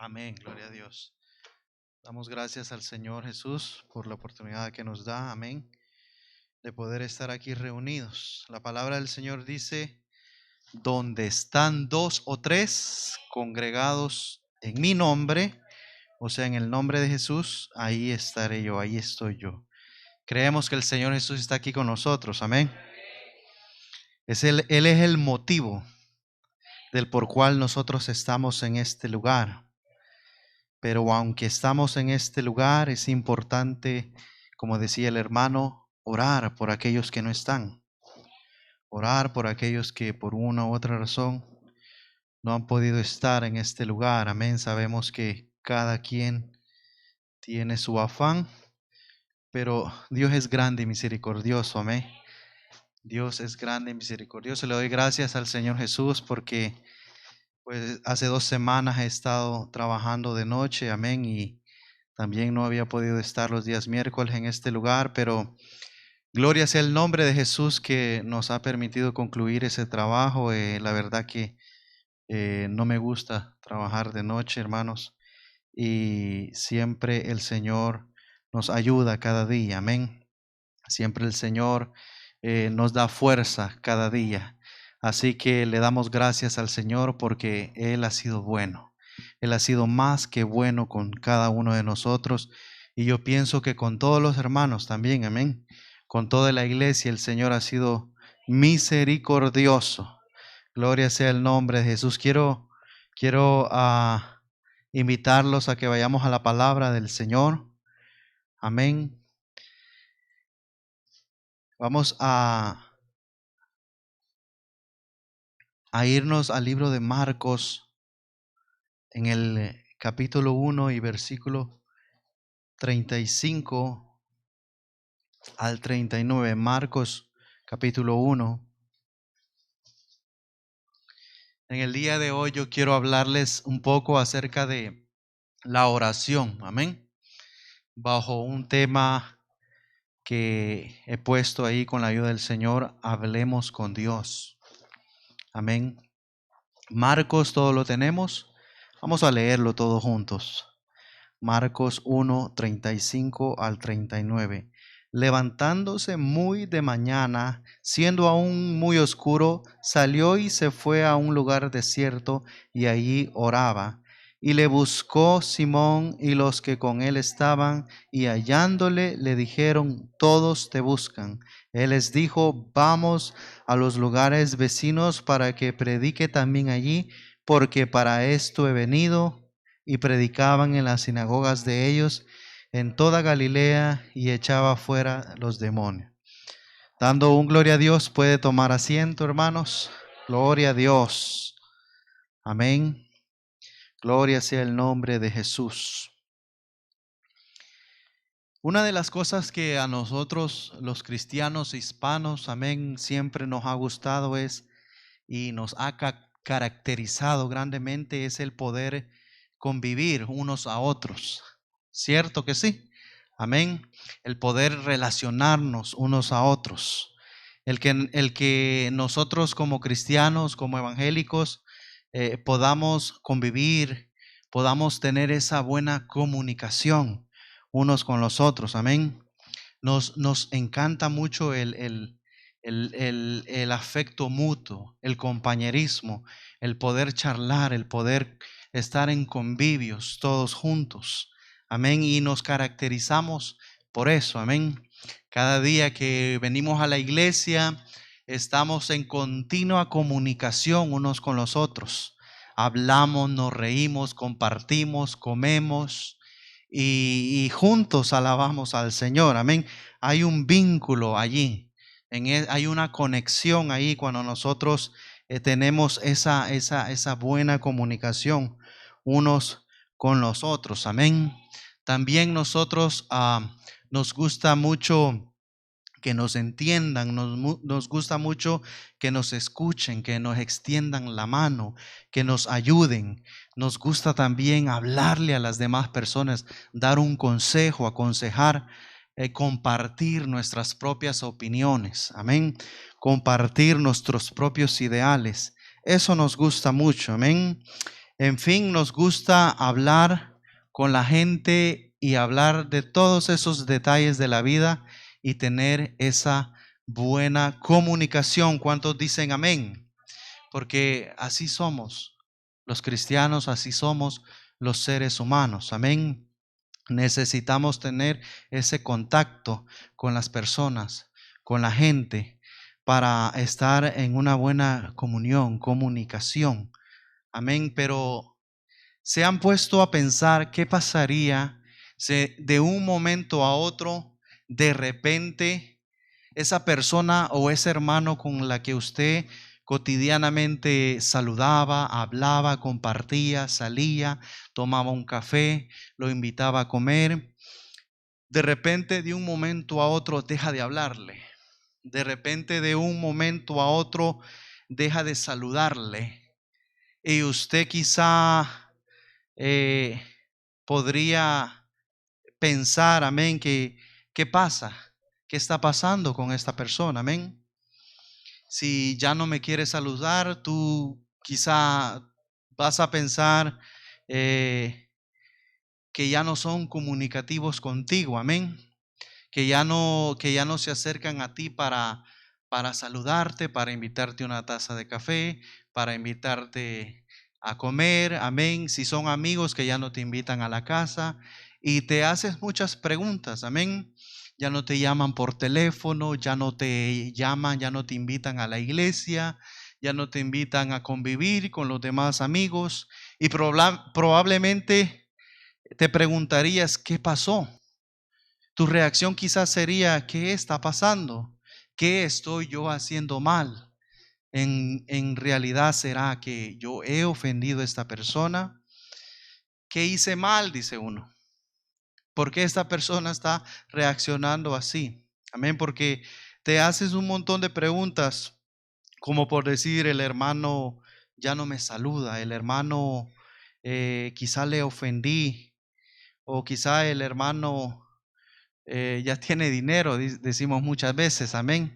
Amén, gloria a Dios. Damos gracias al Señor Jesús por la oportunidad que nos da, amén, de poder estar aquí reunidos. La palabra del Señor dice, donde están dos o tres congregados en mi nombre, o sea, en el nombre de Jesús, ahí estaré yo, ahí estoy yo. Creemos que el Señor Jesús está aquí con nosotros, amén. Él es el motivo del por cual nosotros estamos en este lugar. Pero aunque estamos en este lugar, es importante, como decía el hermano, orar por aquellos que no están. Orar por aquellos que por una u otra razón no han podido estar en este lugar. Amén. Sabemos que cada quien tiene su afán, pero Dios es grande y misericordioso. Amén. Dios es grande y misericordioso. Le doy gracias al Señor Jesús porque pues hace 2 semanas he estado trabajando de noche. Amén. Y también no había podido estar los días miércoles en este lugar, pero gloria sea el nombre de Jesús que nos ha permitido concluir ese trabajo. La verdad que no me gusta trabajar de noche, hermanos, y siempre el Señor nos ayuda cada día, amén. Siempre el Señor nos da fuerza cada día. Así que le damos gracias al Señor porque Él ha sido bueno. Él ha sido más que bueno con cada uno de nosotros. Y yo pienso que con todos los hermanos también, amén. Con toda la iglesia el Señor ha sido misericordioso. Gloria sea el nombre de Jesús. Quiero invitarlos a que vayamos a la palabra del Señor. Amén. Vamos a irnos al libro de Marcos en el capítulo 1 y versículo 35 al 39. Marcos capítulo 1. En el día de hoy yo quiero hablarles un poco acerca de la oración, amén, bajo un tema que he puesto ahí con la ayuda del Señor, hablemos con Dios, amén. Marcos, todo lo tenemos, vamos a leerlo todos juntos. Marcos 1, 35 al 39. Levantándose muy de mañana, siendo aún muy oscuro, salió y se fue a un lugar desierto y allí oraba. Y le buscó Simón y los que con él estaban, y hallándole le dijeron, todos te buscan. Él les dijo, vamos a los lugares vecinos para que predique también allí, porque para esto he venido. Y predicaban en las sinagogas de ellos en toda Galilea y echaba fuera los demonios. Dando un gloria a Dios, puede tomar asiento, hermanos. Gloria a Dios. Amén. Gloria sea el nombre de Jesús. Una de las cosas que a nosotros los cristianos hispanos, amén, siempre nos ha gustado y nos ha caracterizado grandemente es el poder convivir unos a otros. ¿Cierto que sí? Amén. El poder relacionarnos unos a otros. El que nosotros como cristianos, como evangélicos, podamos convivir, podamos tener esa buena comunicación unos con los otros. Amén. Nos encanta mucho el afecto mutuo, el compañerismo, el poder charlar, el poder estar en convivios todos juntos. Amén. Y nos caracterizamos por eso. Amén. Cada día que venimos a la iglesia, estamos en continua comunicación unos con los otros. Hablamos, nos reímos, compartimos, comemos y juntos alabamos al Señor. Amén. Hay un vínculo allí. Hay una conexión ahí cuando nosotros tenemos esa buena comunicación unos con los otros. Amén. También nosotros nos gusta mucho que nos entiendan, nos gusta mucho que nos escuchen, que nos extiendan la mano, que nos ayuden. Nos gusta también hablarle a las demás personas, dar un consejo, aconsejar, compartir nuestras propias opiniones, amén, compartir nuestros propios ideales. Eso nos gusta mucho, amén. En fin, nos gusta hablar con la gente y hablar de todos esos detalles de la vida y tener esa buena comunicación. ¿Cuántos dicen amén? Porque así somos los cristianos, así somos los seres humanos. Amén. Necesitamos tener ese contacto con las personas, con la gente, para estar en una buena comunicación. Amén. Pero ¿se han puesto a pensar qué pasaría si de un momento a otro, de repente, esa persona o ese hermano con la que usted cotidianamente saludaba, hablaba, compartía, salía, tomaba un café, lo invitaba a comer, de repente de un momento a otro deja de hablarle? De repente de un momento a otro deja de saludarle. Y usted quizá eh, podría pensar, amén, que ¿qué pasa? ¿Qué está pasando con esta persona? Amén. Si ya no me quiere saludar, tú quizá vas a pensar que ya no son comunicativos contigo. Amén. Que ya no se acercan a ti para saludarte, para invitarte una taza de café, para invitarte a comer. Amén. Si son amigos, que ya no te invitan a la casa y te haces muchas preguntas. Amén. Ya no te llaman por teléfono, ya no te llaman, ya no te invitan a la iglesia, ya no te invitan a convivir con los demás amigos y probablemente te preguntarías, ¿qué pasó? Tu reacción quizás sería, ¿qué está pasando? ¿Qué estoy yo haciendo mal? En realidad, ¿será que yo he ofendido a esta persona? ¿Qué hice mal? Dice uno. ¿Por qué esta persona está reaccionando así? Amén, porque te haces un montón de preguntas, como por decir, el hermano ya no me saluda, el hermano quizá le ofendí, o quizá el hermano ya tiene dinero, decimos muchas veces, amén.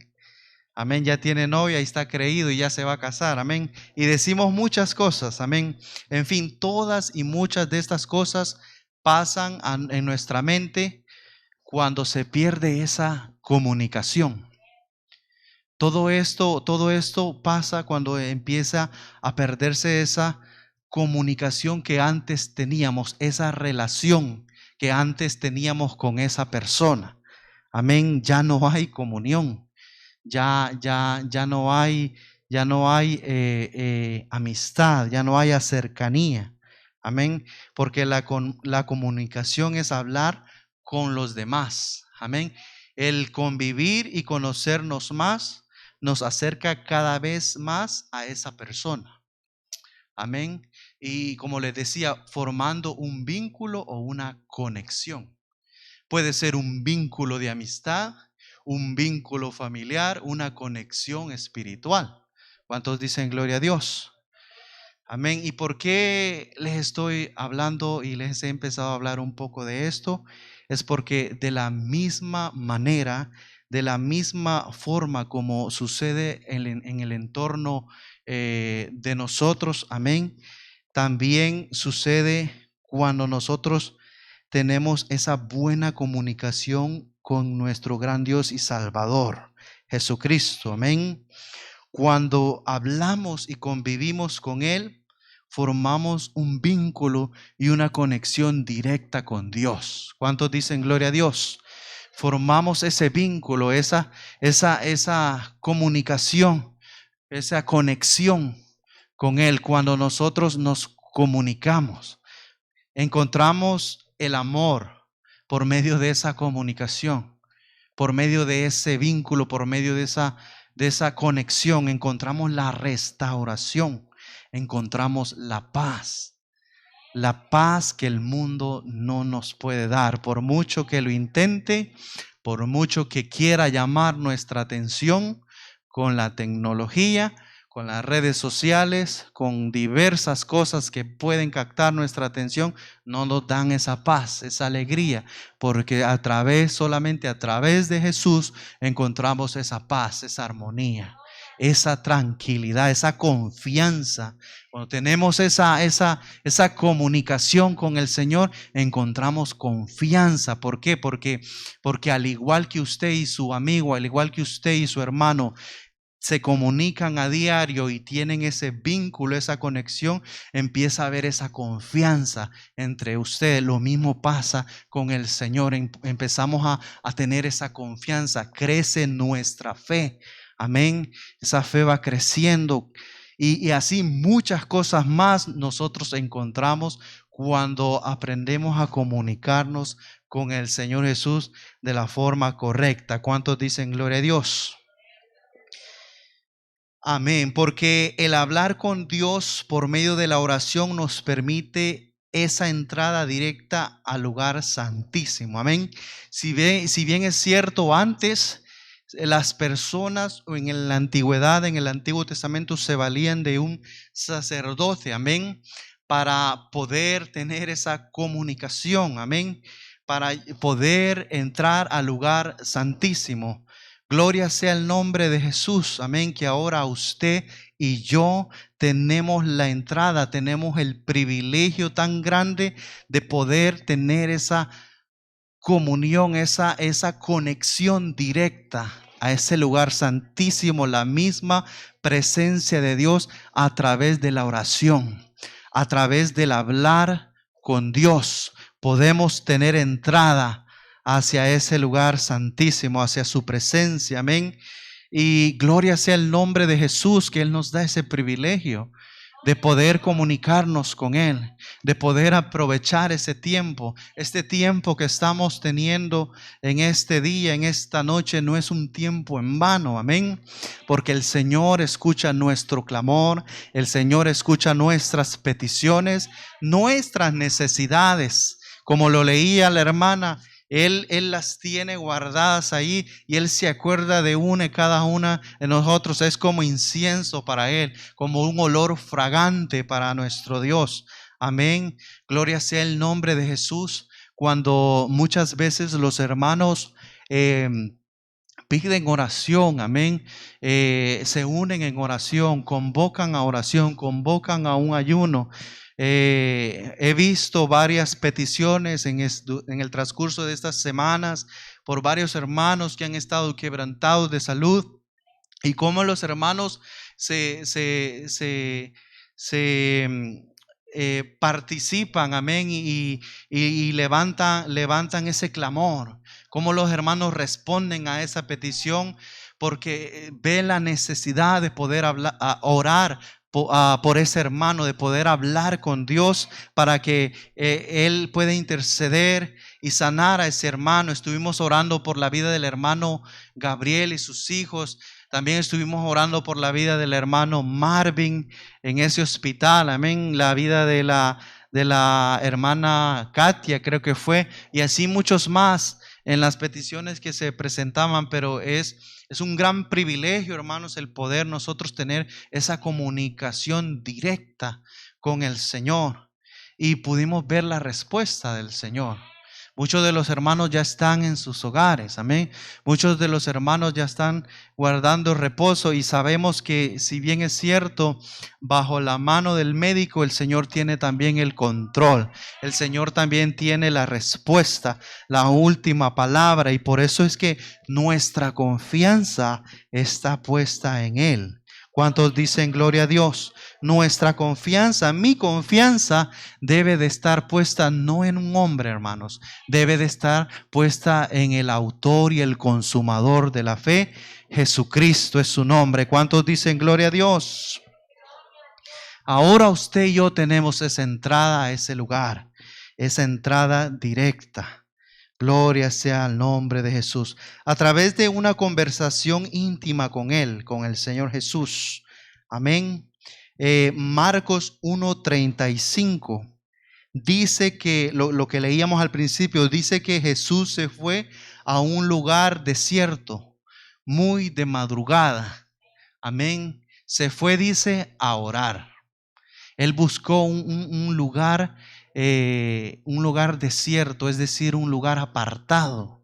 Amén, ya tiene novia y está creído y ya se va a casar, amén. Y decimos muchas cosas, amén. En fin, todas y muchas de estas cosas pasan en nuestra mente cuando se pierde esa comunicación. Todo esto pasa cuando empieza a perderse esa comunicación que antes teníamos, esa relación que antes teníamos con esa persona. Amén, ya no hay comunión, ya no hay amistad, ya no hay cercanía. Amén, porque la comunicación es hablar con los demás. Amén, el convivir y conocernos más nos acerca cada vez más a esa persona. Amén, y como les decía, formando un vínculo o una conexión. Puede ser un vínculo de amistad, un vínculo familiar, una conexión espiritual. ¿Cuántos dicen gloria a Dios? Amén. ¿Y por qué les estoy hablando y les he empezado a hablar un poco de esto? Es porque de la misma manera, de la misma forma como sucede en el entorno de nosotros, amén, también sucede cuando nosotros tenemos esa buena comunicación con nuestro gran Dios y Salvador, Jesucristo. Amén. Cuando hablamos y convivimos con Él, formamos un vínculo y una conexión directa con Dios. ¿Cuántos dicen gloria a Dios? Formamos ese vínculo, esa comunicación, esa conexión con Él cuando nosotros nos comunicamos. Encontramos el amor por medio de esa comunicación, por medio de ese vínculo, por medio de esa conexión. Encontramos la restauración, encontramos la paz que el mundo no nos puede dar. Por mucho que lo intente, por mucho que quiera llamar nuestra atención con la tecnología, con las redes sociales, con diversas cosas que pueden captar nuestra atención, no nos dan esa paz, esa alegría, porque solamente a través de Jesús encontramos esa paz, esa armonía. esa tranquilidad, esa confianza. Cuando tenemos esa comunicación con el Señor, encontramos confianza. ¿Por qué? Porque al igual que usted y su amigo, al igual que usted y su hermano, se comunican a diario y tienen ese vínculo, esa conexión, empieza a haber esa confianza entre ustedes. Lo mismo pasa con el Señor. Empezamos a tener esa confianza, crece nuestra fe. Amén. Esa fe va creciendo y así muchas cosas más nosotros encontramos cuando aprendemos a comunicarnos con el Señor Jesús de la forma correcta. ¿Cuántos dicen gloria a Dios? Amén, porque el hablar con Dios por medio de la oración nos permite esa entrada directa al lugar santísimo. Amén. Si bien es cierto, antes las personas en la antigüedad, en el Antiguo Testamento, se valían de un sacerdote, amén, para poder tener esa comunicación, amén, para poder entrar al lugar santísimo. Gloria sea el nombre de Jesús, amén, que ahora usted y yo tenemos la entrada, tenemos el privilegio tan grande de poder tener esa comunión, esa conexión directa a ese lugar santísimo, la misma presencia de Dios a través de la oración, a través del hablar con Dios. Podemos tener entrada hacia ese lugar santísimo, hacia su presencia, amén. Y gloria sea el nombre de Jesús, que Él nos da ese privilegio de poder comunicarnos con Él, de poder aprovechar ese tiempo. Este tiempo que estamos teniendo en este día, en esta noche, no es un tiempo en vano, amén, porque el Señor escucha nuestro clamor, el Señor escucha nuestras peticiones, nuestras necesidades, como lo leía la hermana. Él las tiene guardadas ahí y Él se acuerda de una y cada una de nosotros. Es como incienso para Él, como un olor fragante para nuestro Dios. Amén. Gloria sea el nombre de Jesús. Cuando muchas veces los hermanos piden oración, amén, se unen en oración, convocan a oración, convocan a un ayuno. He visto varias peticiones en el transcurso de estas semanas por varios hermanos que han estado quebrantados de salud y cómo los hermanos participan, amén, y levantan ese clamor, cómo los hermanos responden a esa petición, porque ven la necesidad de poder orar por ese hermano, de poder hablar con Dios para que Él pueda interceder y sanar a ese hermano. Estuvimos orando por la vida del hermano Gabriel y sus hijos. También estuvimos orando por la vida del hermano Marvin en ese hospital, amén, la vida de la hermana Katia, creo que fue, y así muchos más en las peticiones que se presentaban. Pero es un gran privilegio, hermanos, el poder nosotros tener esa comunicación directa con el Señor, y pudimos ver la respuesta del Señor. Muchos de los hermanos ya están en sus hogares, amén. Muchos de los hermanos ya están guardando reposo, y sabemos que, si bien es cierto, bajo la mano del médico, el Señor tiene también el control. El Señor también tiene la respuesta, la última palabra, y por eso es que nuestra confianza está puesta en Él. ¿Cuántos dicen gloria a Dios? Nuestra confianza, mi confianza debe de estar puesta no en un hombre, hermanos. Debe de estar puesta en el autor y el consumador de la fe. Jesucristo es su nombre. ¿Cuántos dicen gloria a Dios? Ahora usted y yo tenemos esa entrada a ese lugar, esa entrada directa. Gloria sea al nombre de Jesús. A través de una conversación íntima con Él, con el Señor Jesús. Amén. Marcos 1:35 dice que, lo que leíamos al principio, dice que Jesús se fue a un lugar desierto, muy de madrugada. Amén. Se fue, dice, a orar. Él buscó un lugar desierto, es decir, un lugar apartado,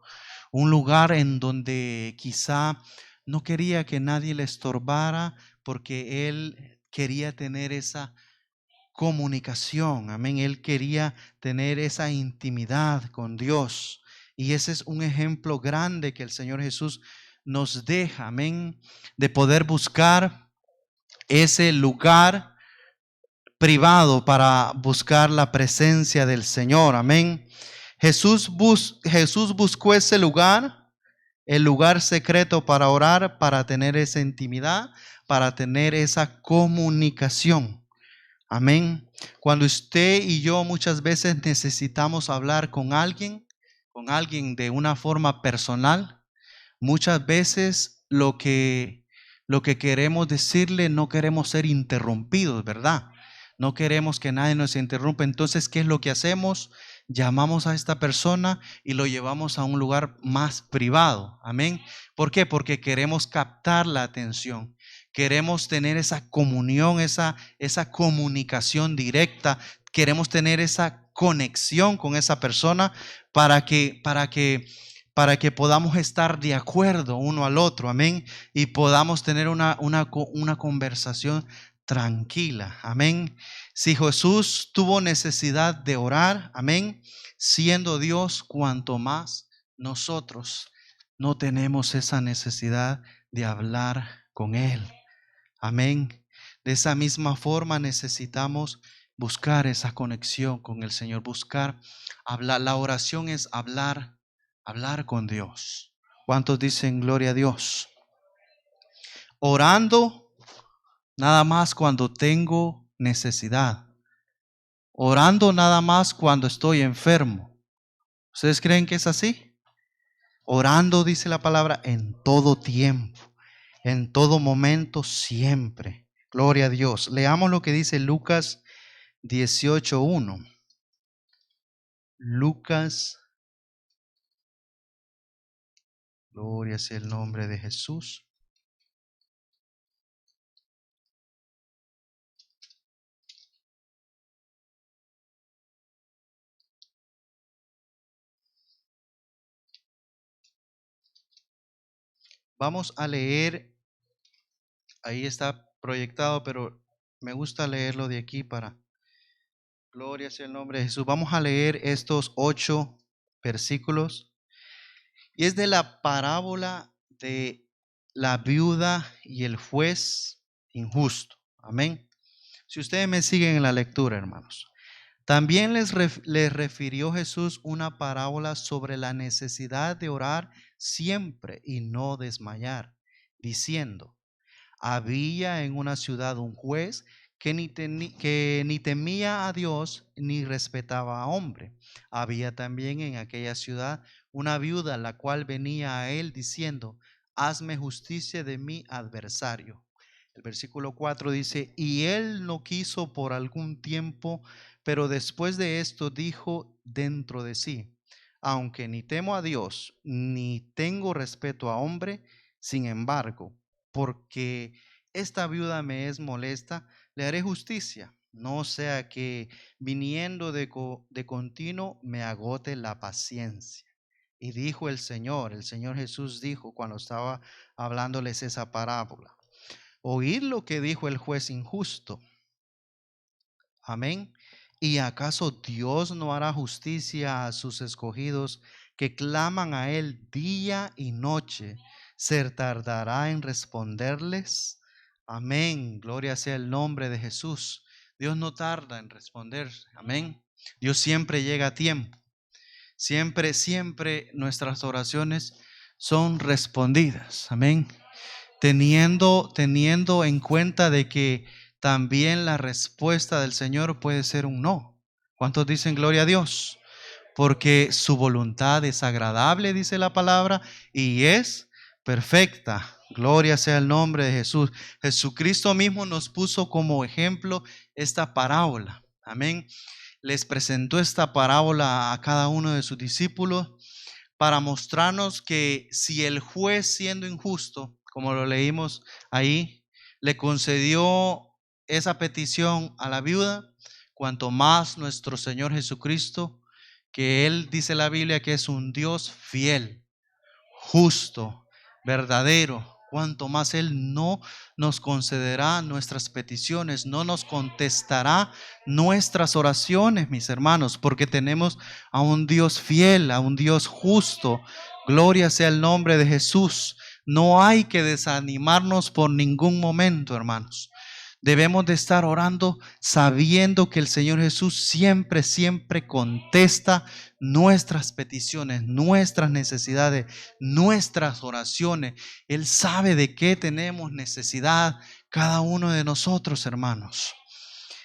un lugar en donde quizá no quería que nadie le estorbara porque él quería tener esa comunicación, amén. Él quería tener esa intimidad con Dios. Y ese es un ejemplo grande que el Señor Jesús nos deja, amén, de poder buscar ese lugar privado para buscar la presencia del Señor, amén. Jesús buscó ese lugar, el lugar secreto para orar, para tener esa intimidad, para tener esa comunicación. Amén. Cuando usted y yo muchas veces necesitamos hablar con alguien de una forma personal, muchas veces lo que queremos decirle no queremos ser interrumpidos, ¿verdad? No queremos que nadie nos interrumpa. Entonces, ¿qué es lo que hacemos? Llamamos a esta persona y lo llevamos a un lugar más privado. Amén. ¿Por qué? Porque queremos captar la atención. Queremos tener esa comunión, esa comunicación directa. Queremos tener esa conexión con esa persona para que podamos estar de acuerdo uno al otro, amén, y podamos tener una conversación tranquila, amén. Si Jesús tuvo necesidad de orar, amén, siendo Dios, cuanto más nosotros no tenemos esa necesidad de hablar con Él, amén. De esa misma forma necesitamos buscar esa conexión con el Señor, buscar hablar. La oración es hablar con Dios. ¿Cuántos dicen gloria a Dios? Orando nada más cuando tengo necesidad. Orando nada más cuando estoy enfermo. ¿Ustedes creen que es así? Orando, dice la palabra, en todo tiempo, en todo momento, siempre. Gloria a Dios. Leamos lo que dice Lucas 18:1. Lucas, gloria sea el nombre de Jesús. Vamos a leer, ahí está proyectado, pero me gusta leerlo de aquí para, gloria sea el nombre de Jesús. Vamos a leer estos 8 versículos. Y es de la parábola de la viuda y el juez injusto. Amén. Si ustedes me siguen en la lectura, hermanos. También les refirió Jesús una parábola sobre la necesidad de orar siempre y no desmayar, diciendo: había en una ciudad un juez que ni temía a Dios ni respetaba a hombre. Había también en aquella ciudad una viuda, la cual venía a él diciendo: hazme justicia de mi adversario. El versículo 4 dice: y él no quiso por algún tiempo, pero después de esto dijo dentro de sí: aunque ni temo a Dios ni tengo respeto a hombre, sin embargo, porque esta viuda me es molesta, le haré justicia, no sea que viniendo de continuo me agote la paciencia. Y dijo el Señor Jesús dijo cuando estaba hablándoles esa parábola: oíd lo que dijo el juez injusto. Amén. ¿Y acaso Dios no hará justicia a sus escogidos que claman a Él día y noche? ¿Se tardará en responderles? Amén. Gloria sea el nombre de Jesús. Dios no tarda en responder. Amén. Dios siempre llega a tiempo. Siempre, siempre nuestras oraciones son respondidas. Amén. Teniendo en cuenta de que también la respuesta del Señor puede ser un no. ¿Cuántos dicen gloria a Dios? Porque su voluntad es agradable, dice la palabra, y es perfecta. Gloria sea el nombre de Jesús. Jesucristo mismo nos puso como ejemplo esta parábola. Amén. Les presentó esta parábola a cada uno de sus discípulos para mostrarnos que si el juez, siendo injusto, como lo leímos ahí, le concedió esa petición a la viuda, cuanto más nuestro Señor Jesucristo, que Él dice la Biblia que es un Dios fiel, justo, verdadero, cuanto más Él no nos concederá nuestras peticiones, no nos contestará nuestras oraciones, mis hermanos, porque tenemos a un Dios fiel, a un Dios justo. Gloria sea el nombre de Jesús. No hay que desanimarnos por ningún momento, hermanos. Debemos de estar orando sabiendo que el Señor Jesús siempre, siempre contesta nuestras peticiones, nuestras necesidades, nuestras oraciones. Él sabe de qué tenemos necesidad cada uno de nosotros, hermanos.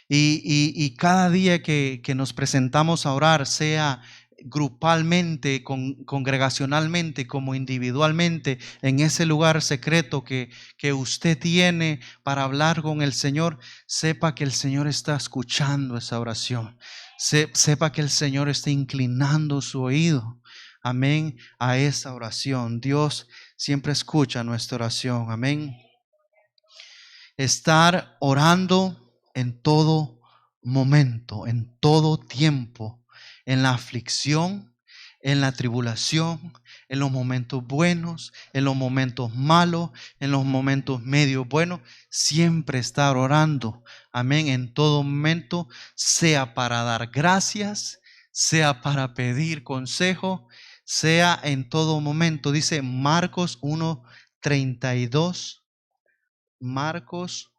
Y cada día que nos presentamos a orar, sea grupalmente, congregacionalmente, como individualmente, en ese lugar secreto que usted tiene para hablar con el Señor, sepa que el Señor está escuchando esa oración. Sepa que el Señor está inclinando su oído. Amén. A esa oración. Dios siempre escucha nuestra oración. Amén. Estar orando en todo momento, en todo tiempo, en la aflicción, en la tribulación, en los momentos buenos, en los momentos malos, en los momentos medio buenos, siempre estar orando. Amén. En todo momento, sea para dar gracias, sea para pedir consejo, sea en todo momento. Dice Marcos 1:32. Marcos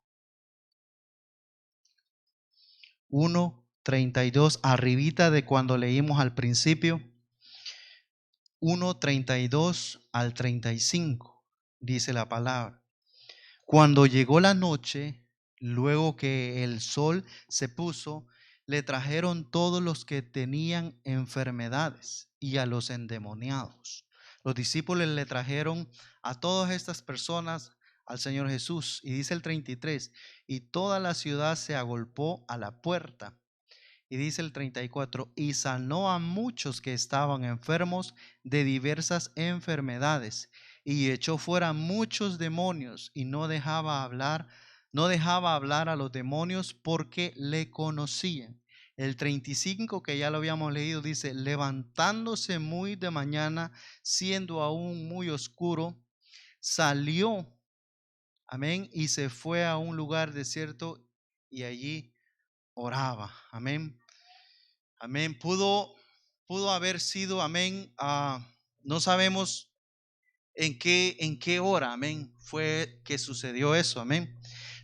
1:32, arribita de cuando leímos al principio, 1:32 al 35, dice la palabra. Cuando llegó la noche, luego que el sol se puso, le trajeron todos los que tenían enfermedades y a los endemoniados. Los discípulos le trajeron a todas estas personas al Señor Jesús. Y dice el 33, y toda la ciudad se agolpó a la puerta. Y dice el 34, y sanó a muchos que estaban enfermos de diversas enfermedades, y echó fuera muchos demonios, y no dejaba hablar a los demonios porque le conocían. El 35, que ya lo habíamos leído, dice, levantándose muy de mañana, siendo aún muy oscuro, salió, amén, y se fue a un lugar desierto y allí oraba, amén. Amén. Pudo haber sido, amén. No sabemos en qué hora, amén, fue que sucedió eso, amén.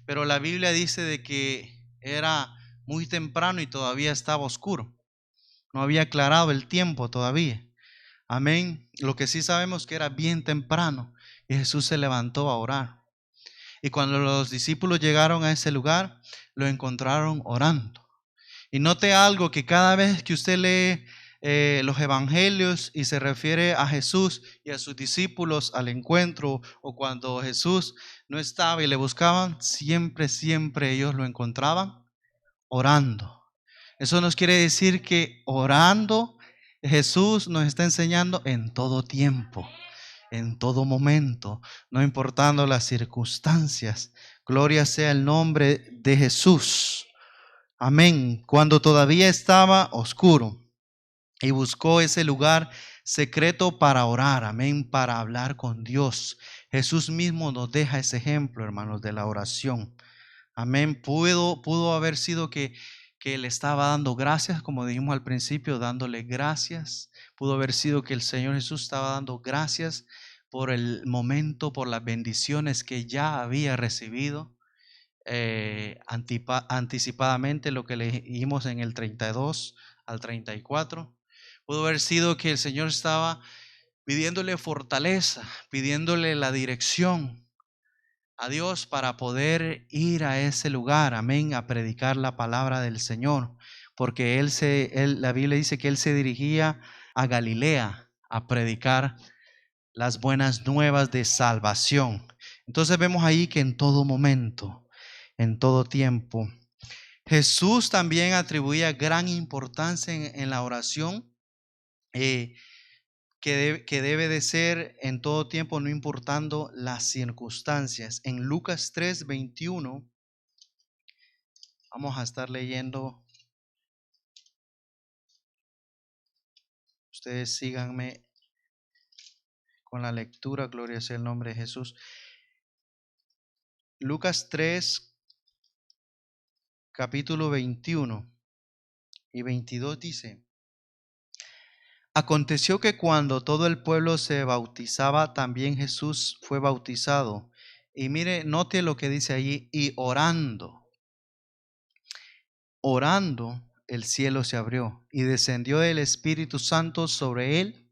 Pero la Biblia dice de que era muy temprano y todavía estaba oscuro. No había aclarado el tiempo todavía. Amén. Lo que sí sabemos que era bien temprano y Jesús se levantó a orar. Y cuando los discípulos llegaron a ese lugar, lo encontraron orando. Y note algo, que cada vez que usted lee los evangelios y se refiere a Jesús y a sus discípulos al encuentro, o cuando Jesús no estaba y le buscaban, siempre, siempre ellos lo encontraban orando. Eso nos quiere decir que orando Jesús nos está enseñando en todo tiempo, en todo momento, no importando las circunstancias. Gloria sea el nombre de Jesús. Amén. Cuando todavía estaba oscuro y buscó ese lugar secreto para orar, amén, para hablar con Dios. Jesús mismo nos deja ese ejemplo, hermanos, de la oración. Amén. Pudo haber sido que le estaba dando gracias, como dijimos al principio, dándole gracias. Pudo haber sido que el Señor Jesús estaba dando gracias por el momento, por las bendiciones que ya había recibido anticipadamente, lo que leímos en el 32 al 34. Pudo haber sido que el Señor estaba pidiéndole fortaleza, pidiéndole la dirección a Dios para poder ir a ese lugar, amén, a predicar la palabra del Señor, porque la Biblia dice que él se dirigía a Galilea a predicar las buenas nuevas de salvación. Entonces vemos ahí que en todo momento, en todo tiempo, Jesús también atribuía gran importancia en la oración, eh, que debe de ser en todo tiempo, no importando las circunstancias. En Lucas 3:21, vamos a estar leyendo. Ustedes síganme con la lectura, gloria sea el nombre de Jesús. Lucas 3, capítulo 21 y 22 dice: Aconteció que cuando todo el pueblo se bautizaba, también Jesús fue bautizado. Y mire, note lo que dice allí: y orando, el cielo se abrió y descendió el Espíritu Santo sobre él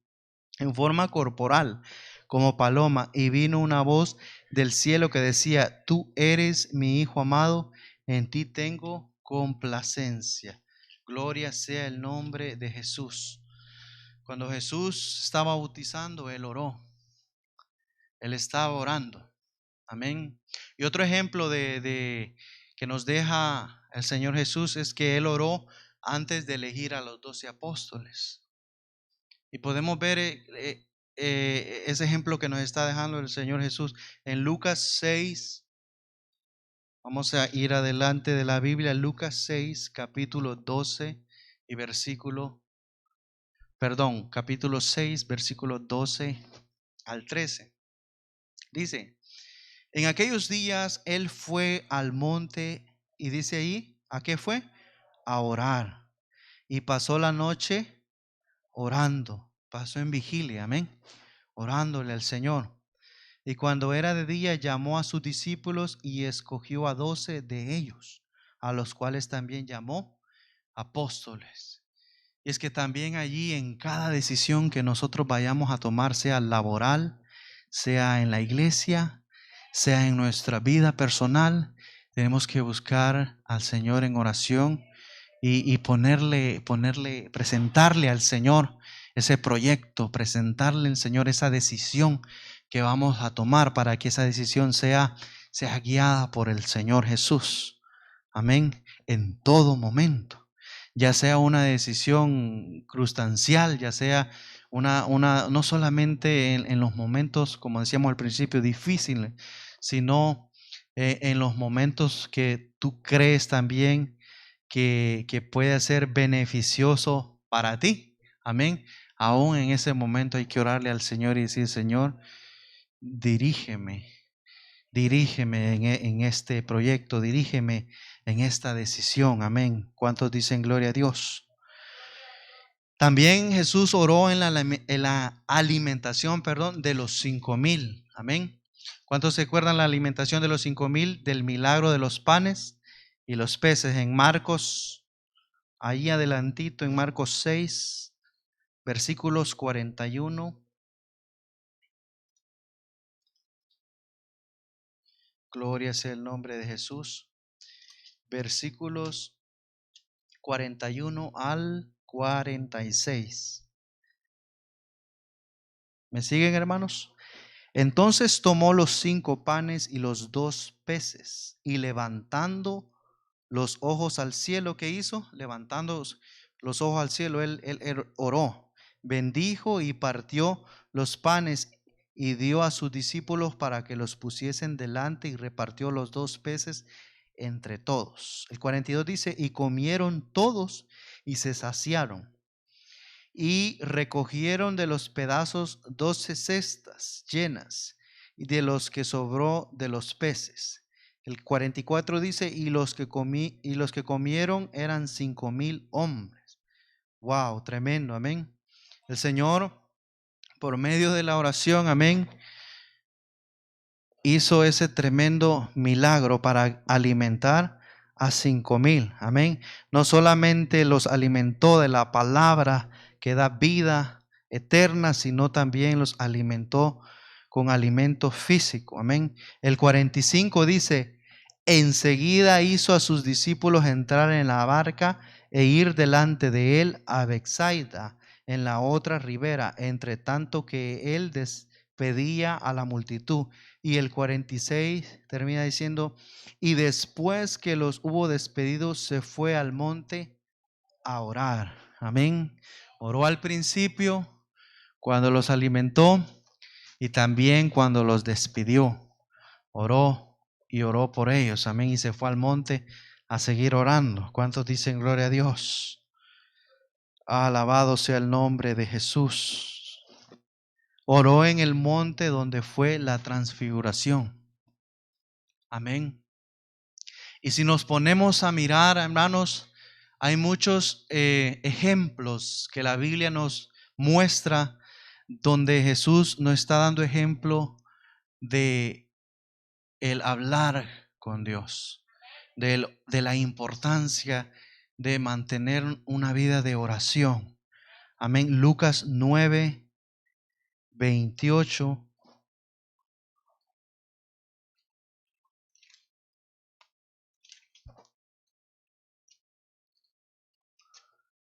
en forma corporal, como paloma, y vino una voz del cielo que decía: Tú eres mi Hijo amado, en ti tengo complacencia. Gloria sea el nombre de Jesús. Cuando Jesús estaba bautizando, Él oró. Él estaba orando. Amén. Y otro ejemplo que nos deja el Señor Jesús es que Él oró antes de elegir a los 12 apóstoles. Y podemos ver ese ejemplo que nos está dejando el Señor Jesús en Lucas 6. Vamos a ir adelante de la Biblia, Lucas 6, capítulo 12 y capítulo 6, versículo 12 al 13. Dice: en aquellos días Él fue al monte y dice ahí, ¿a qué fue? A orar. Y pasó la noche orando, pasó en vigilia, amén, orándole al Señor. Y cuando era de día, llamó a sus discípulos y escogió a 12 de ellos, a los cuales también llamó apóstoles. Y es que también allí, en cada decisión que nosotros vayamos a tomar, sea laboral, sea en la iglesia, sea en nuestra vida personal, tenemos que buscar al Señor en oración y presentarle al Señor ese proyecto, presentarle al Señor esa decisión que vamos a tomar, para que esa decisión sea guiada por el Señor Jesús. Amén. En todo momento, ya sea una decisión crustancial, ya sea no solamente en los momentos, como decíamos al principio, difíciles, sino en los momentos que tú crees también que puede ser beneficioso para ti. Amén. Aún en ese momento hay que orarle al Señor y decir: Señor, dirígeme. Dirígeme en este proyecto, dirígeme en esta decisión. Amén. ¿Cuántos dicen gloria a Dios? También Jesús oró en la alimentación, de los 5,000. Amén. ¿Cuántos se acuerdan la alimentación de los 5,000, del milagro de los panes y los peces en Marcos? Ahí adelantito en Marcos 6, versículos 41. Gloria sea el nombre de Jesús. Versículos 41 al 46. ¿Me siguen, hermanos? Entonces tomó los 5 panes y los 2 peces, y levantando los ojos al cielo, ¿qué hizo? Levantando los ojos al cielo, él oró, bendijo y partió los panes y dio a sus discípulos para que los pusiesen delante, y repartió los 2 peces entre todos. El 42 dice: y comieron todos y se saciaron, y recogieron de los pedazos 12 cestas llenas, y de los que sobró de los peces. El 44 dice: y los que comieron eran 5,000 hombres. Wow, tremendo, amén. El Señor, por medio de la oración, amén, hizo ese tremendo milagro para alimentar a 5,000. Amén. No solamente los alimentó de la palabra que da vida eterna, sino también los alimentó con alimento físico. Amén. El 45 dice: enseguida hizo a sus discípulos entrar en la barca e ir delante de él a Betsaida, en la otra ribera, entre tanto que él despedía a la multitud. Y el 46 termina diciendo: y después que los hubo despedido, se fue al monte a orar. Amén. Oró al principio, cuando los alimentó, y también cuando los despidió. Oró y oró por ellos. Amén. Y se fue al monte a seguir orando. ¿Cuántos dicen gloria a Dios? Alabado sea el nombre de Jesús. Oró en el monte donde fue la transfiguración. Amén. Y si nos ponemos a mirar, hermanos, hay muchos ejemplos que la Biblia nos muestra donde Jesús nos está dando ejemplo de el hablar con Dios, de la importancia de mantener una vida de oración. Amén. Lucas 9:28.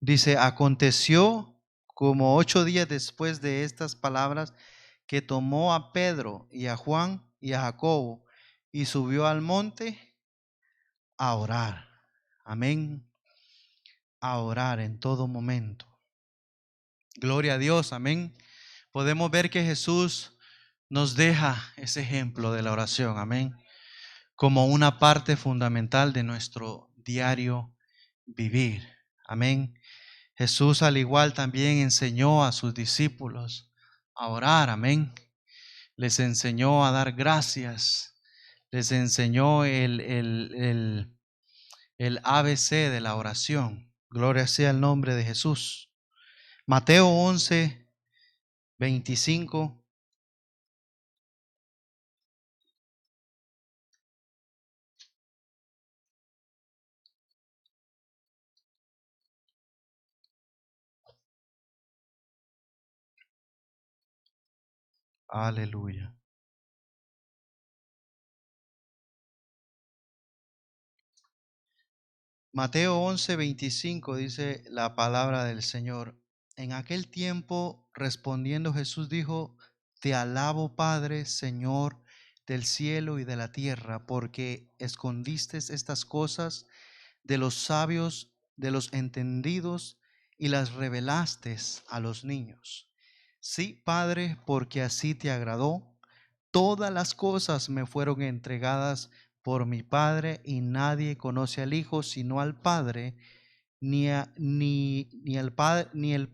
Dice, aconteció como 8 días después de estas palabras que tomó a Pedro y a Juan y a Jacobo y subió al monte a orar. Amén. A orar en todo momento. Gloria a Dios. Amén. Podemos ver que Jesús nos deja ese ejemplo de la oración. Amén. Como una parte fundamental de nuestro diario vivir. Amén. Jesús al igual también enseñó a sus discípulos a orar, amén. Les enseñó a dar gracias, les enseñó el ABC de la oración. Gloria sea el nombre de Jesús. Mateo 11:25. Aleluya. Mateo 11:25 dice la palabra del Señor. En aquel tiempo, respondiendo Jesús dijo, te alabo, Padre, Señor del cielo y de la tierra, porque escondiste estas cosas de los sabios, de los entendidos, y las revelaste a los niños. Sí, Padre, porque así te agradó. Todas las cosas me fueron entregadas por mi Padre, y nadie conoce al Hijo sino al Padre, ni el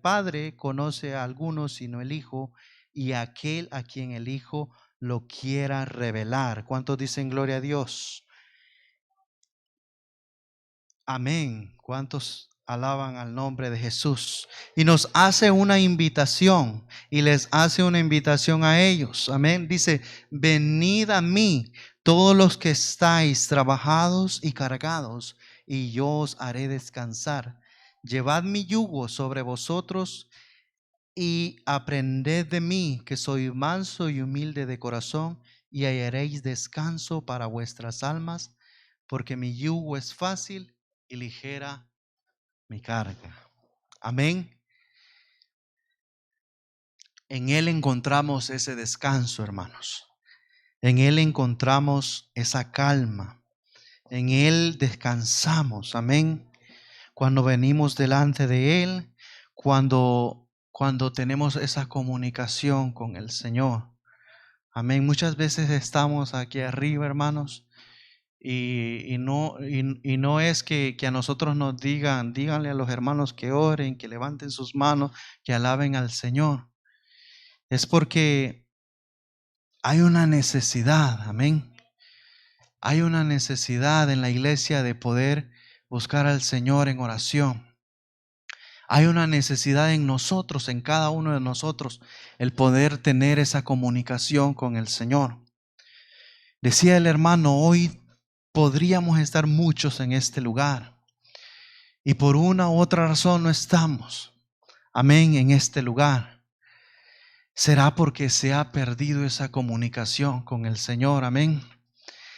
Padre conoce a alguno sino el Hijo, y aquel a quien el Hijo lo quiera revelar. ¿Cuántos dicen gloria a Dios? Amén. ¿Cuántos alaban al nombre de Jesús? Y nos hace una invitación, y les hace una invitación a ellos. Amén. Dice, venid a mí todos los que estáis trabajados y cargados, y yo os haré descansar. Llevad mi yugo sobre vosotros y aprended de mí, que soy manso y humilde de corazón, y hallaréis descanso para vuestras almas, porque mi yugo es fácil y ligera mi carga. Amén. En Él encontramos ese descanso, hermanos. En Él encontramos esa calma. En Él descansamos. Amén. Cuando venimos delante de Él, cuando tenemos esa comunicación con el Señor. Amén. Muchas veces estamos aquí arriba, hermanos, y no es que a nosotros nos díganle a los hermanos que oren, que levanten sus manos, que alaben al Señor. Es porque hay una necesidad, amén. Hay una necesidad en la iglesia de poder buscar al Señor en oración. Hay una necesidad en nosotros, en cada uno de nosotros, el poder tener esa comunicación con el Señor. Decía el hermano, hoy podríamos estar muchos en este lugar y por una u otra razón no estamos, amén, en este lugar. ¿Será porque se ha perdido esa comunicación con el Señor? Amén.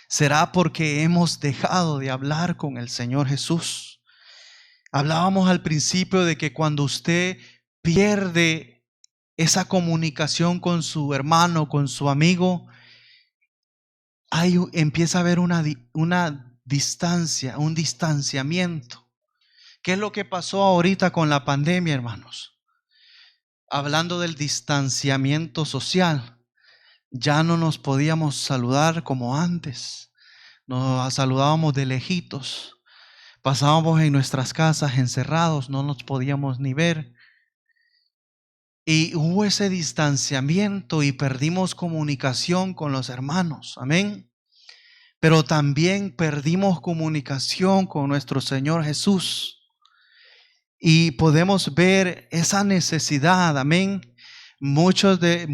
¿Será porque hemos dejado de hablar con el Señor Jesús? Hablábamos al principio de que cuando usted pierde esa comunicación con su hermano, con su amigo, empieza a haber una distancia, un distanciamiento. ¿Qué es lo que pasó ahorita con la pandemia, hermanos? Hablando del distanciamiento social, ya no nos podíamos saludar como antes. Nos saludábamos de lejitos. Pasábamos en nuestras casas encerrados, no nos podíamos ni ver. Y hubo ese distanciamiento y perdimos comunicación con los hermanos. Amén. pero también perdimos comunicación con nuestro Señor Jesús. Y podemos ver esa necesidad, amén. Muchos de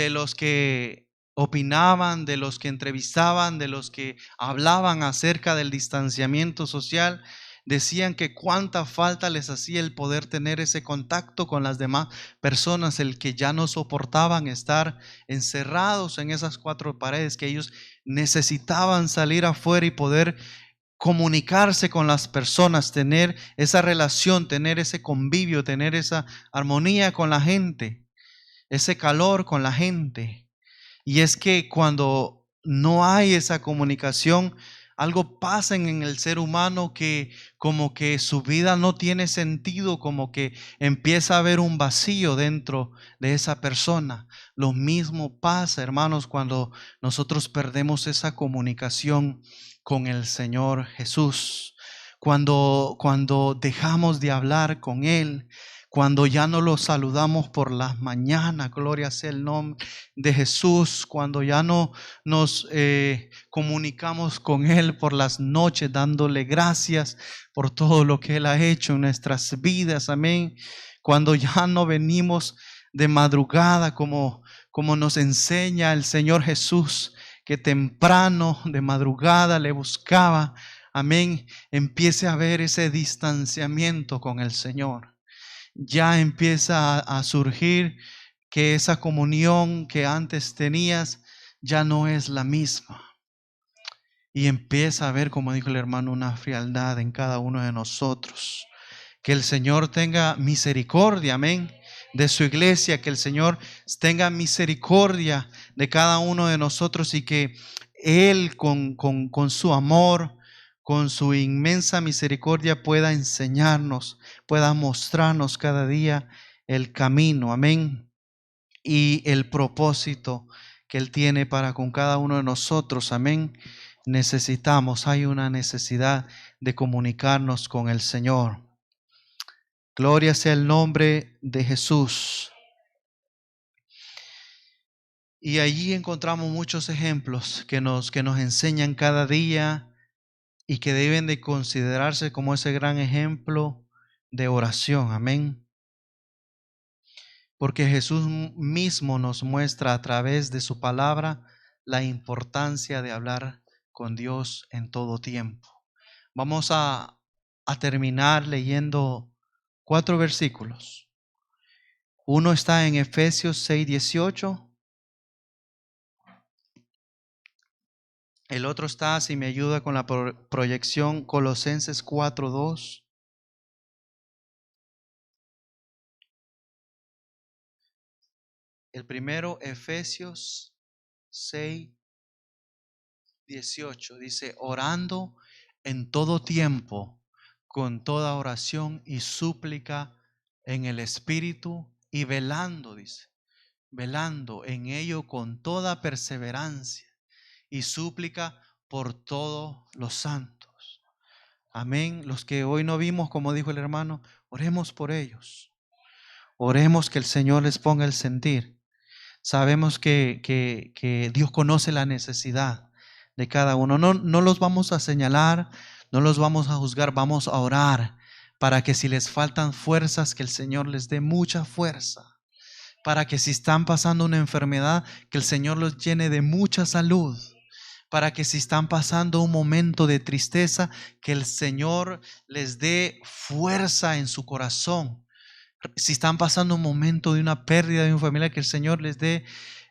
los que opinaban, de los que entrevistaban, de los que hablaban acerca del distanciamiento social, decían que cuánta falta les hacía el poder tener ese contacto con las demás personas, el que ya no soportaban estar encerrados en esas cuatro paredes, que ellos necesitaban salir afuera y poder comunicarse con las personas, tener esa relación, tener ese convivio, tener esa armonía con la gente, ese calor con la gente. Y es que cuando no hay esa comunicación, algo pasa en el ser humano que como que su vida no tiene sentido, como que empieza a haber un vacío dentro de esa persona. Lo mismo pasa, hermanos, cuando nosotros perdemos esa comunicación con el Señor Jesús. Cuando dejamos de hablar con Él, cuando ya no lo saludamos por las mañanas, gloria sea el nombre de Jesús, cuando ya no nos comunicamos con Él por las noches, dándole gracias por todo lo que Él ha hecho en nuestras vidas, amén. Cuando ya no venimos de madrugada como nos enseña el Señor Jesús, que temprano de madrugada le buscaba, amén, empiece a haber ese distanciamiento con el Señor. Ya empieza a surgir que esa comunión que antes tenías ya no es la misma. Y empieza a haber, como dijo el hermano, una frialdad en cada uno de nosotros. Que el Señor tenga misericordia, amén, de su iglesia, que el Señor tenga misericordia de cada uno de nosotros y que Él con su amor, con su inmensa misericordia pueda enseñarnos, pueda mostrarnos cada día el camino, amén, y el propósito que Él tiene para con cada uno de nosotros, amén. Hay una necesidad de comunicarnos con el Señor. Gloria sea el nombre de Jesús. Y allí encontramos muchos ejemplos que nos enseñan cada día y que deben de considerarse como ese gran ejemplo de oración. Amén. Porque Jesús mismo nos muestra a través de su palabra la importancia de hablar con Dios en todo tiempo. Vamos a terminar leyendo 4 versículos. Uno está en Efesios 6:18. El otro está, si me ayuda con la proyección, Colosenses 4:2. El primero, Efesios 6:18. Dice, orando en todo tiempo, con toda oración y súplica en el Espíritu, y velando, dice, velando en ello con toda perseverancia y súplica por todos los santos. Amén. Los que hoy no vimos, como dijo el hermano, oremos por ellos. Oremos que el Señor les ponga el sentir. Sabemos que Dios conoce la necesidad de cada uno. No los vamos a señalar, no los vamos a juzgar, vamos a orar para que si les faltan fuerzas, que el Señor les dé mucha fuerza. Para que si están pasando una enfermedad, que el Señor los llene de mucha salud. Para que si están pasando un momento de tristeza, que el Señor les dé fuerza en su corazón. Si están pasando un momento de una pérdida de un familiar, que el Señor les dé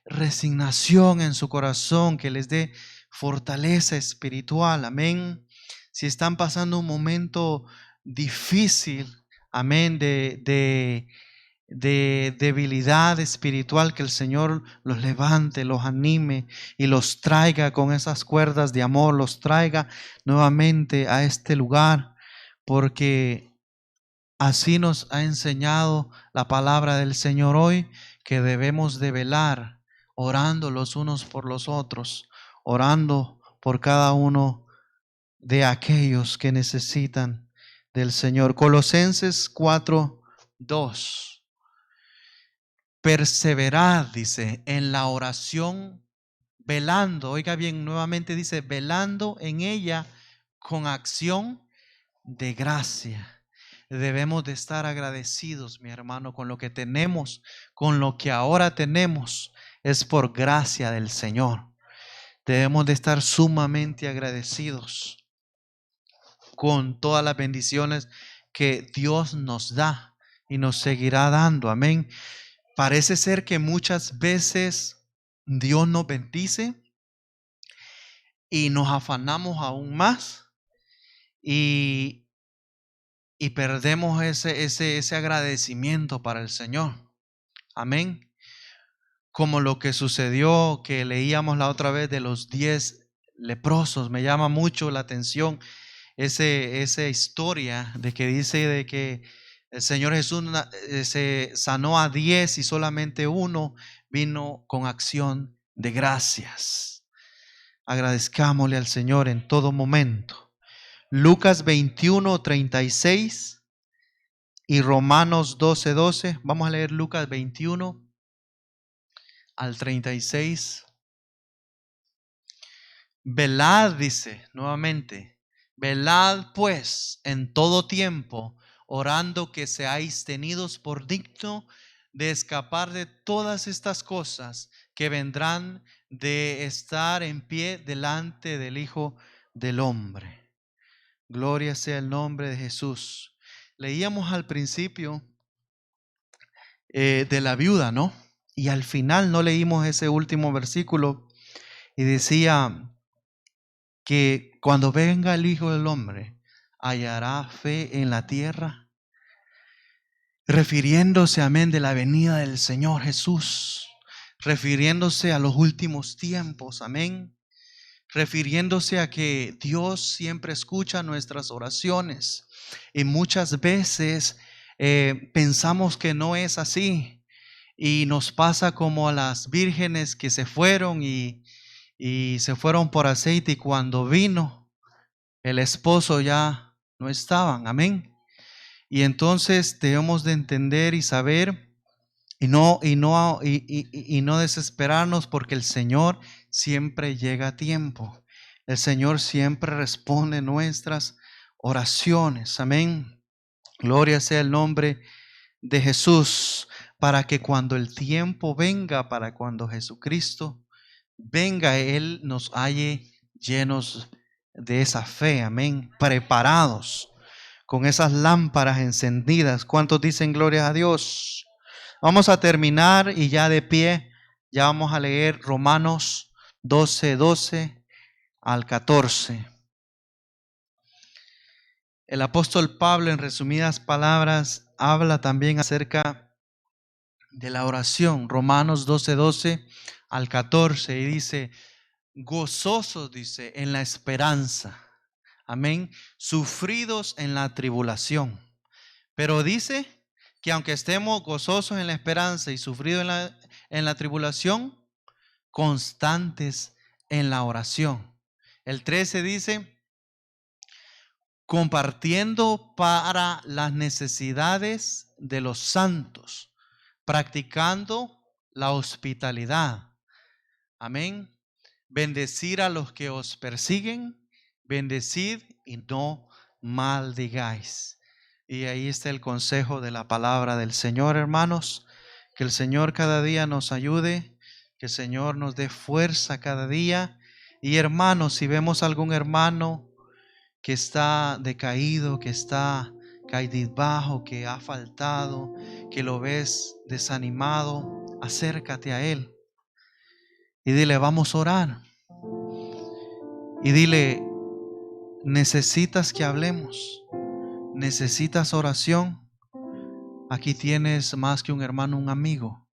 resignación en su corazón, que les dé fortaleza espiritual, amén. Si están pasando un momento difícil, amén, de debilidad espiritual, que el Señor los levante, los anime y los traiga con esas cuerdas de amor, los traiga nuevamente a este lugar, porque así nos ha enseñado la palabra del Señor hoy, que debemos de velar, orando los unos por los otros, orando por cada uno de aquellos que necesitan del Señor. Colosenses 4:2. Perseverad, dice, en la oración velando, oiga bien, nuevamente dice, velando en ella con acción de gracia. Debemos de estar agradecidos, mi hermano, con lo que tenemos, con lo que ahora tenemos, es por gracia del Señor. Debemos de estar sumamente agradecidos con todas las bendiciones que Dios nos da y nos seguirá dando. Amén. Parece ser que muchas veces Dios nos bendice y nos afanamos aún más y perdemos ese agradecimiento para el Señor. Amén. Como lo que sucedió, que leíamos la otra vez de los 10 leprosos. Me llama mucho la atención esa historia de que dice de que el Señor Jesús se sanó a 10 y solamente uno vino con acción de gracias. Agradezcámosle al Señor en todo momento. Lucas 21:36 y Romanos 12:12. Vamos a leer Lucas 21 al 36. Velad, dice nuevamente, velad pues en todo tiempo, orando que seáis tenidos por digno de escapar de todas estas cosas que vendrán de estar en pie delante del Hijo del Hombre. Gloria sea el nombre de Jesús. Leíamos al principio de la viuda, ¿no? Y al final no leímos ese último versículo y decía que cuando venga el Hijo del Hombre, hallará fe en la tierra, refiriéndose, amén, de la venida del Señor Jesús, refiriéndose a los últimos tiempos, amén, refiriéndose a que Dios siempre escucha nuestras oraciones y muchas veces pensamos que no es así y nos pasa como a las vírgenes que se fueron y se fueron por aceite y cuando vino el esposo ya no estaban, amén. Y entonces debemos de entender y saber y no desesperarnos porque el Señor siempre llega a tiempo. El Señor siempre responde nuestras oraciones, amén. Gloria sea el nombre de Jesús, para que cuando el tiempo venga, para cuando Jesucristo venga, Él nos halle llenos de esa fe, amén, preparados con esas lámparas encendidas. ¿Cuántos dicen gloria a Dios? Vamos a terminar y ya de pie, ya vamos a leer Romanos 12:12 al 14. El apóstol Pablo, en resumidas palabras, habla también acerca de la oración. Romanos 12:12 al 14 y dice: gozosos, dice, en la esperanza, amén, sufridos en la tribulación. Pero dice que aunque estemos gozosos en la esperanza y sufridos en la tribulación, constantes en la oración. El 13 dice: compartiendo para las necesidades de los santos, practicando la hospitalidad. Amén. Bendecir a los que os persiguen, bendecid y no maldigáis. Y ahí está el consejo de la palabra del Señor, hermanos. Que el Señor cada día nos ayude, que el Señor nos dé fuerza cada día. Y hermanos, si vemos algún hermano que está decaído, que está cabizbajo, que ha faltado, que lo ves desanimado, acércate a Él y dile: vamos a orar. Y dile: necesitas que hablemos, necesitas oración. Aquí tienes más que un hermano, un amigo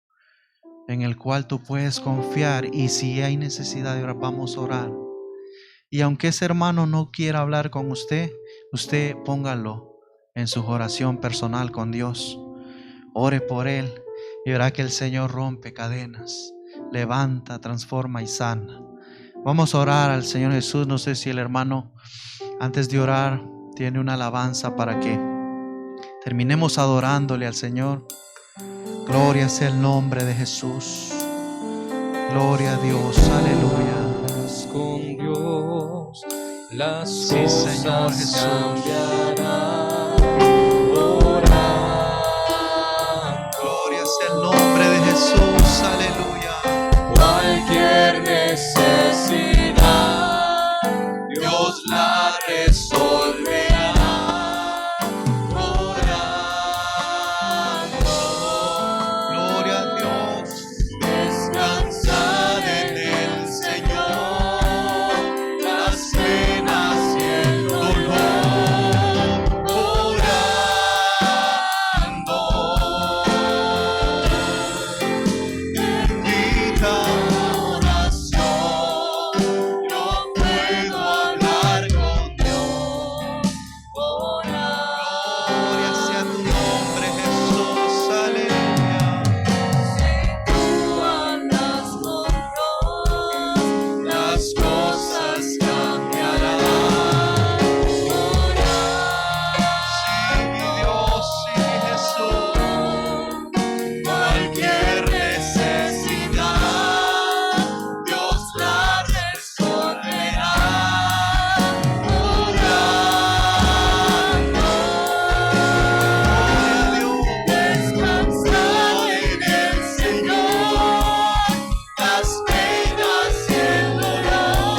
en el cual tú puedes confiar, y si hay necesidad de orar, vamos a orar. Y aunque ese hermano no quiera hablar con usted, usted póngalo en su oración personal con Dios. Ore por él y verá que el Señor rompe cadenas, levanta, transforma y sana. Vamos a orar al Señor Jesús. No sé si el hermano, antes de orar, tiene una alabanza para que terminemos adorándole al Señor. Gloria sea el nombre de Jesús. Gloria a Dios, aleluya. Con Dios las Sí, cosas Señor Jesús. cambiarán. Orando. Gloria sea el nombre de Jesús, aleluya. Cualquier necesidad, Dios la resolverá. Orando. Gloria a Dios. Descansar en el Señor, las penas y el dolor. Orando. Bendita oración, yo puedo hablar con Dios. Gloria sea tu nombre, Jesús, aleluya. Si tú andas con Dios, las cosas cambiarán. Sí, mi Dios, sí, mi Jesús. Cualquier necesidad, Dios la resolverá. Orando. Descansar en el Señor, las penas y el dolor.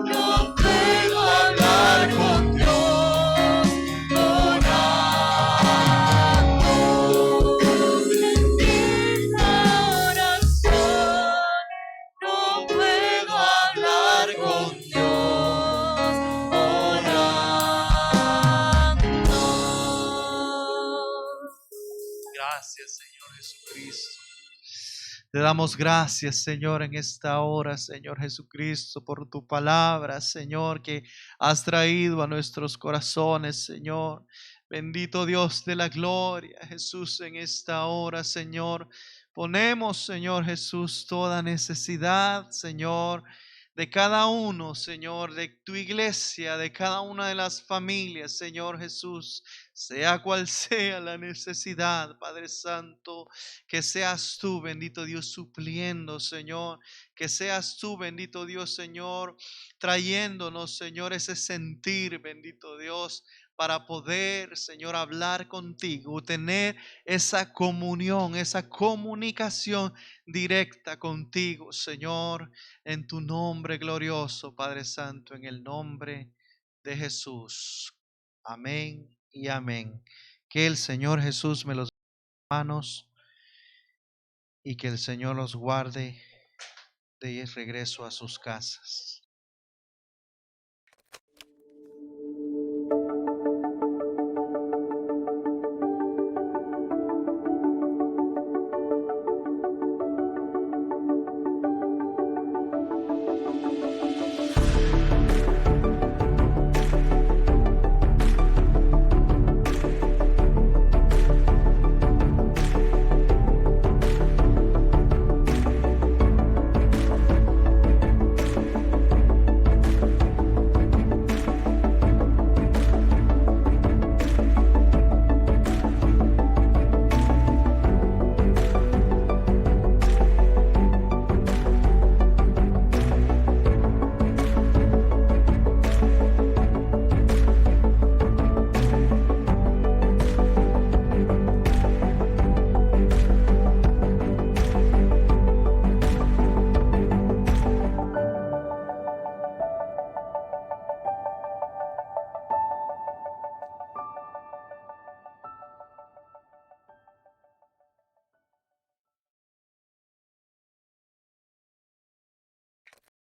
Yo puedo hablar con Dios. Bendita oración. No puedo hablar con Dios orando. Gracias, Señor Jesucristo. Te damos gracias, Señor, en esta hora, Señor Jesucristo, por tu palabra, Señor, que has traído a nuestros corazones, Señor. Bendito Dios de la gloria, Jesús, en esta hora, Señor. Ponemos, Señor Jesús, toda necesidad, Señor, de cada uno, Señor, de tu iglesia, de cada una de las familias, Señor Jesús, sea cual sea la necesidad, Padre Santo, que seas tú, bendito Dios, supliendo, Señor, que seas tú, bendito Dios, Señor, trayéndonos, Señor, ese sentir, bendito Dios, para poder, Señor, hablar contigo, tener esa comunión, esa comunicación directa contigo, Señor, en tu nombre glorioso, Padre Santo, en el nombre de Jesús. Amén y amén. Que el Señor Jesús me los manos y que el Señor los guarde de regreso a sus casas.